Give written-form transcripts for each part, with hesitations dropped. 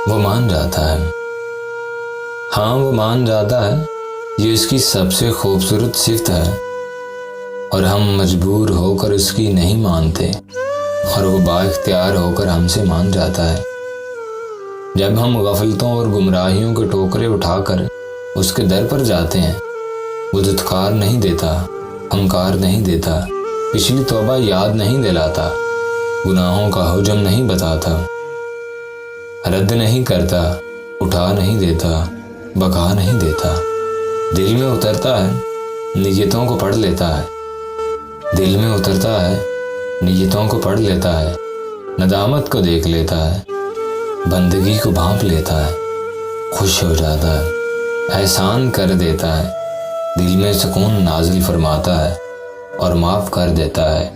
वो मान जाता है। हाँ, वो मान जाता है, ये उसकी सबसे खूबसूरत सिफ्त है और हम मजबूर होकर उसकी नहीं मानते और वो बाइख्तियार होकर हमसे मान जाता है। जब हम गफलतों और गुमराहियों के टोकरे उठाकर उसके दर पर जाते हैं, वो दुत्कार नहीं देता, हंकार नहीं देता, पिछली तौबा याद नहीं दिलाता, गुनाहों का हुजम नहीं बताता, रद्द नहीं करता, उठा नहीं देता, बका नहीं देता। दिल में उतरता है, नीयतों को पढ़ लेता है। दिल में उतरता है, नीयतों को पढ़ लेता है, नदामत को देख लेता है, बंदगी को भांप लेता है, खुश हो जाता है, एहसान कर देता है, दिल में सुकून नाजिल फरमाता है और माफ़ कर देता है।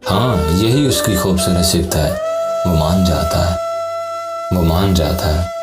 हाँ, यही उसकी खूबसूरत सिफ्त है। वो मान जाता है, वो मान जाता है।